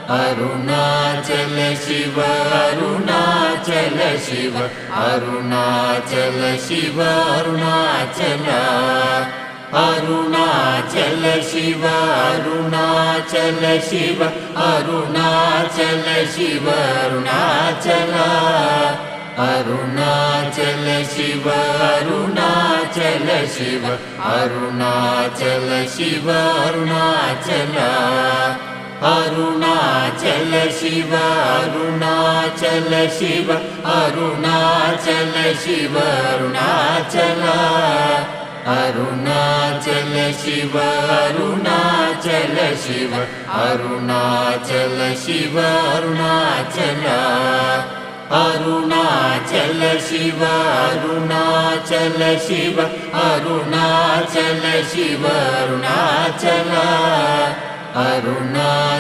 Arunachal Shiva Arunachal Shiva Arunachal Shiva Arunachal Arunachal Shiva Arunachal Shiva Arunachal Shiva Arunachal Arunachal Shiva Arunachal Shiva Arunachal Shiva Arunachal Arunachal Shiva Arunachal Shiva Arunachal Shiva Arunachal Arunachal Shiva Arunachal Shiva Arunachal Shiva Arunachal Arunachal Shiva Arunachal Shiva Arunachal Shiva Arunachal Arunachal